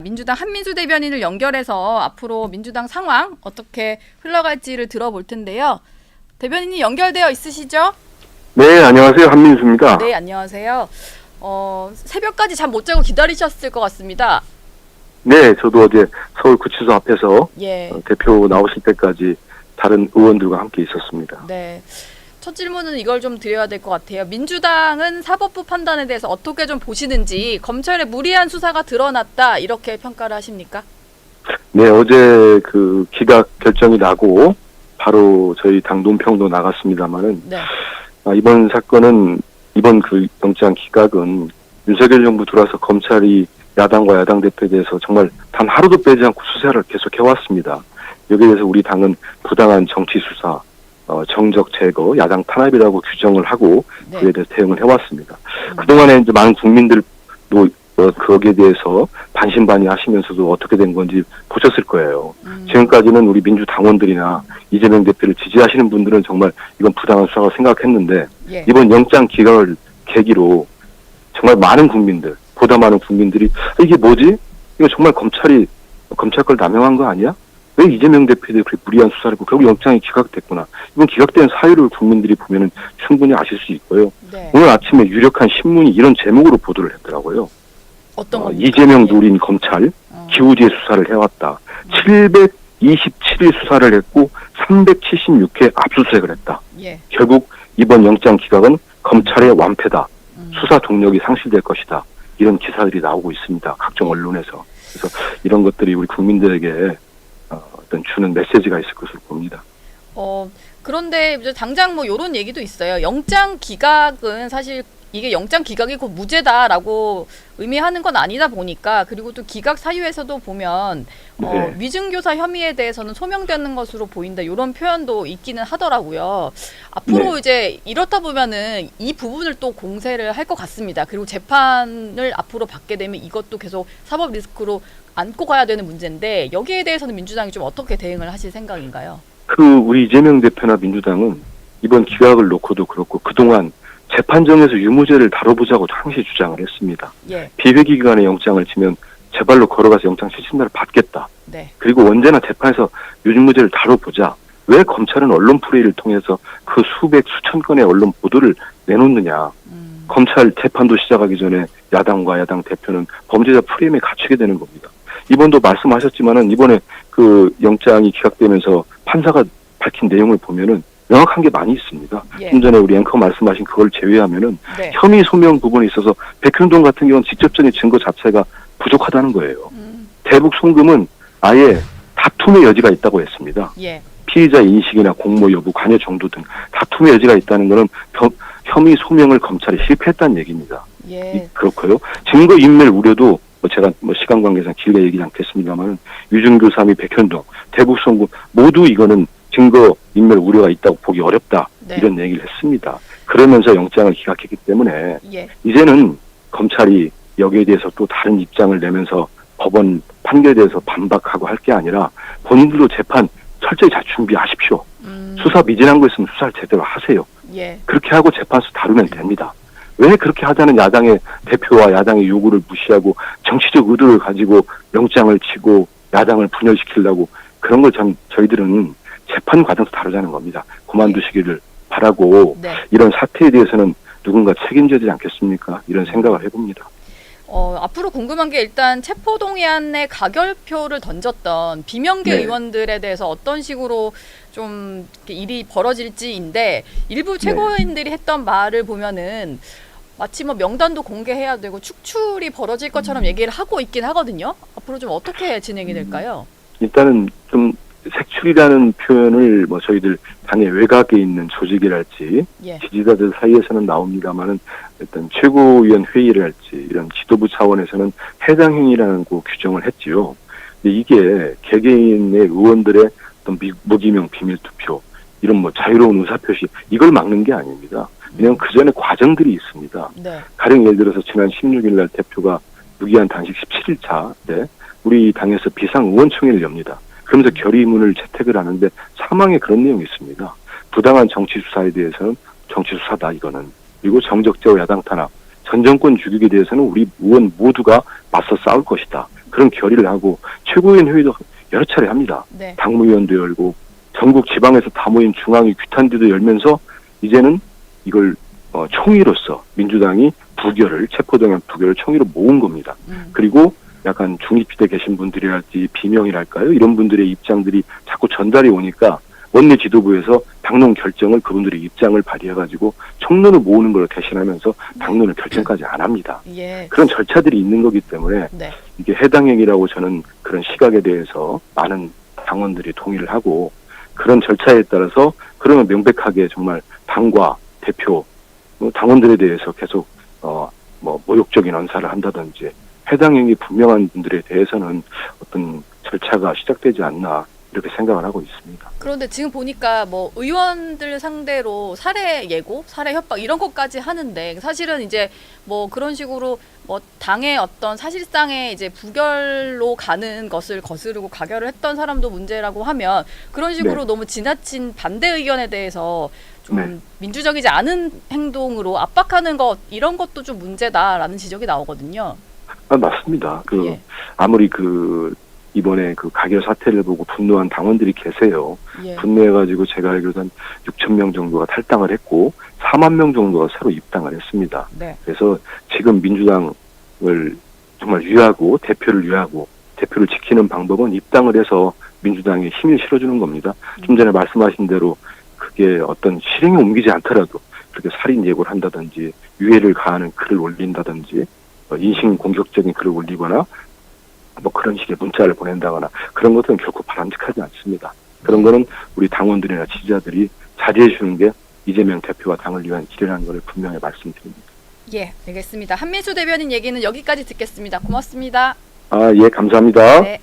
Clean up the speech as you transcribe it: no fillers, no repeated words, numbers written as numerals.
민주당 한민수 대변인을 연결해서 앞으로 민주당 상황 어떻게 흘러갈지를 들어볼 텐데요. 대변인이 연결되어 있으시죠? 네, 안녕하세요. 한민수입니다. 네, 안녕하세요. 새벽까지 잠 못 자고 기다리셨을 것 같습니다. 네, 저도 어제 서울구치소 앞에서 예. 대표 나오실 때까지 다른 의원들과 함께 있었습니다. 네. 첫 질문은 이걸 좀 드려야 될 것 같아요. 민주당은 사법부 판단에 대해서 어떻게 좀 보시는지, 검찰의 무리한 수사가 드러났다 이렇게 평가를 하십니까? 네, 어제 그 기각 결정이 나고 바로 저희 당 논평도 나갔습니다만은 네. 이번 사건은 이번 그 영장 기각은 윤석열 정부 들어와서 검찰이 야당과 야당 대표에 대해서 정말 단 하루도 빼지 않고 수사를 계속 해왔습니다. 여기에 대해서 우리 당은 부당한 정치 수사, 정적 제거, 야당 탄압이라고 규정을 하고 네. 그에 대해서 대응을 해왔습니다. 그동안에 이제 많은 국민들도 거기에 대해서 반신반의하시면서도 어떻게 된 건지 보셨을 거예요. 지금까지는 우리 민주당원들이나 이재명 대표를 지지하시는 분들은 정말 이건 부당한 수사라고 생각했는데 예. 이번 영장 기각을 계기로 정말 많은 국민들, 보다 많은 국민들이 이게 뭐지? 이거 정말 검찰 걸 남용한 거 아니야? 왜 이재명 대표에 그렇게 무리한 수사를 했고 결국 영장이 기각됐구나. 이번 기각된 사유를 국민들이 보면은 충분히 아실 수 있고요. 네. 오늘 아침에 유력한 신문이 이런 제목으로 보도를 했더라고요. 어떤 겁니까? 이재명 노린 검찰 기우제 수사를 해왔다. 727일 수사를 했고 376회 압수수색을 했다. 예. 결국 이번 영장 기각은 검찰의 완패다. 수사 동력이 상실될 것이다. 이런 기사들이 나오고 있습니다. 각종 언론에서. 그래서 이런 것들이 우리 국민들에게 어떤 주는 메시지가 있을 것으로 봅니다. 그런데 이제 당장 뭐 이런 얘기도 있어요. 영장 기각은 사실 이게 영장 기각이 곧 무죄다라고 의미하는 건 아니다 보니까, 그리고 또 기각 사유에서도 보면 네. 위증교사 혐의에 대해서는 소명되는 것으로 보인다 이런 표현도 있기는 하더라고요. 앞으로 네. 이제 이렇다 보면은 이 부분을 또 공세를 할 것 같습니다. 그리고 재판을 앞으로 받게 되면 이것도 계속 사법 리스크로 안고 가야 되는 문제인데, 여기에 대해서는 민주당이 좀 어떻게 대응을 하실 생각인가요? 우리 이재명 대표나 민주당은 이번 기각을 놓고도 그렇고 그동안 재판정에서 유무죄를 다뤄보자고 항시 주장을 했습니다. 예. 비회기 기간에 영장을 치면 제발로 걸어가서 영장 실질날을 받겠다. 네. 그리고 언제나 재판에서 유무죄를 다뤄보자. 왜 검찰은 언론 프레이를 통해서 그 수백 수천 건의 언론 보도를 내놓느냐. 검찰 재판도 시작하기 전에 야당과 야당 대표는 범죄자 프레임에 갇히게 되는 겁니다. 이번도 말씀하셨지만은 이번에 그 영장이 기각되면서 판사가 밝힌 내용을 보면은 명확한 게 많이 있습니다. 예. 좀 전에 우리 앵커 말씀하신 그걸 제외하면은 네. 혐의 소명 부분에 있어서 백현동 같은 경우는 직접적인 증거 자체가 부족하다는 거예요. 대북 송금은 아예 다툼의 여지가 있다고 했습니다. 예. 피의자 인식이나 공모 여부, 관여 정도 등 다툼의 여지가 있다는 것은 혐의 소명을 검찰이 실패했다는 얘기입니다. 예. 그렇고요. 증거 인멸 우려도 제가 시간 관계상 길게 얘기하지 않겠습니다만 위증교사 및 백현동, 대북 송금 모두 이거는 증거 인멸 우려가 있다고 보기 어렵다. 네. 이런 얘기를 했습니다. 그러면서 영장을 기각했기 때문에 예. 이제는 검찰이 여기에 대해서 또 다른 입장을 내면서 법원 판결에 대해서 반박하고 할 게 아니라 본인들도 재판 철저히 잘 준비하십시오. 수사 미진한 거 있으면 수사를 제대로 하세요. 예. 그렇게 하고 재판수 다루면 됩니다. 왜 그렇게 하자는 야당의 대표와 야당의 요구를 무시하고 정치적 의도를 가지고 영장을 치고 야당을 분열시키려고 그런 걸 저희들은 재판 과정에서 다루자는 겁니다. 그만두시기를 바라고 네. 이런 사태에 대해서는 누군가 책임져야 되지 않겠습니까? 이런 생각을 해봅니다. 앞으로 궁금한 게 일단 체포동의안에 가결표를 던졌던 비명계 네. 의원들에 대해서 어떤 식으로 좀 이렇게 일이 벌어질지인데, 일부 최고위원들이 했던 말을 보면은 마치 뭐 명단도 공개해야 되고 축출이 벌어질 것처럼 얘기를 하고 있긴 하거든요. 앞으로 좀 어떻게 진행이 될까요? 일단은 좀 색출이라는 표현을 저희들 당의 외곽에 있는 조직이랄지 예. 지지자들 사이에서는 나옵니다만은 일단 최고위원 회의를 할지 이런 지도부 차원에서는 해당 행위라는 거 규정을 했지요. 근데 이게 개개인의 의원들의 어떤 무기명 비밀 투표 이런 자유로운 의사표시 이걸 막는 게 아닙니다. 왜냐하면 그 전에 과정들이 있습니다. 네. 가령 예를 들어서 지난 16일 날 대표가 무기한 단식 17일차 때 우리 당에서 비상의원총회를 엽니다. 그러면서 결의문을 채택을 하는데 사망에 그런 내용이 있습니다. 부당한 정치 수사에 대해서는 정치 수사다 이거는. 그리고 정적 제어 야당 탄압, 전 정권 죽이게 대해서는 우리 의원 모두가 맞서 싸울 것이다. 그런 결의를 하고 최고위원 회의도 여러 차례 합니다. 네. 당무위원도 열고 전국 지방에서 다 모인 중앙위 규탄대도 열면서 이제는 이걸 총의로서 민주당이 체포동의안 부결을 총의로 모은 겁니다. 그리고 약간 중립지대 계신 분들이랄지 비명이랄까요? 이런 분들의 입장들이 자꾸 전달이 오니까 원내 지도부에서 당론 결정을 그분들의 입장을 발휘해가지고 총론을 모으는 걸 대신하면서 당론을 결정까지 안 합니다. 예. 그런 절차들이 있는 거기 때문에 네. 이게 해당행위라고 저는 그런 시각에 대해서 많은 당원들이 동의를 하고 그런 절차에 따라서 그러면 명백하게 정말 당과 대표, 당원들에 대해서 계속 모욕적인 언사를 한다든지 해당행위 분명한 분들에 대해서는 어떤 절차가 시작되지 않나 이렇게 생각을 하고 있습니다. 그런데 지금 보니까 뭐 의원들 상대로 살해 예고, 살해 협박 이런 것까지 하는데 사실은 이제 뭐 그런 식으로 뭐 당의 어떤 사실상의 이제 부결로 가는 것을 거스르고 가결을 했던 사람도 문제라고 하면 그런 식으로 네. 너무 지나친 반대 의견에 대해서 좀 네. 민주적이지 않은 행동으로 압박하는 것 이런 것도 좀 문제다라는 지적이 나오거든요. 맞습니다. 예. 아무리 이번에 가결 사태를 보고 분노한 당원들이 계세요. 예. 분노해가지고 제가 알기로는 한 6천 명 정도가 탈당을 했고 4만 명 정도가 새로 입당을 했습니다. 네. 그래서 지금 민주당을 정말 대표를 유하고 대표를 지키는 방법은 입당을 해서 민주당에 힘을 실어주는 겁니다. 좀 전에 말씀하신 대로 그게 어떤 실행에 옮기지 않더라도 그렇게 살인 예고를 한다든지 유해를 가하는 글을 올린다든지 인신 공격적인 글을 올리거나 뭐 그런 식의 문자를 보낸다거나 그런 것들은 결코 바람직하지 않습니다. 그런 거는 우리 당원들이나 지지자들이 자제해 주는 게 이재명 대표와 당을 위한 길이라는 것을 분명히 말씀드립니다. 예, 알겠습니다. 한민수 대변인 얘기는 여기까지 듣겠습니다. 고맙습니다. 예, 감사합니다. 네.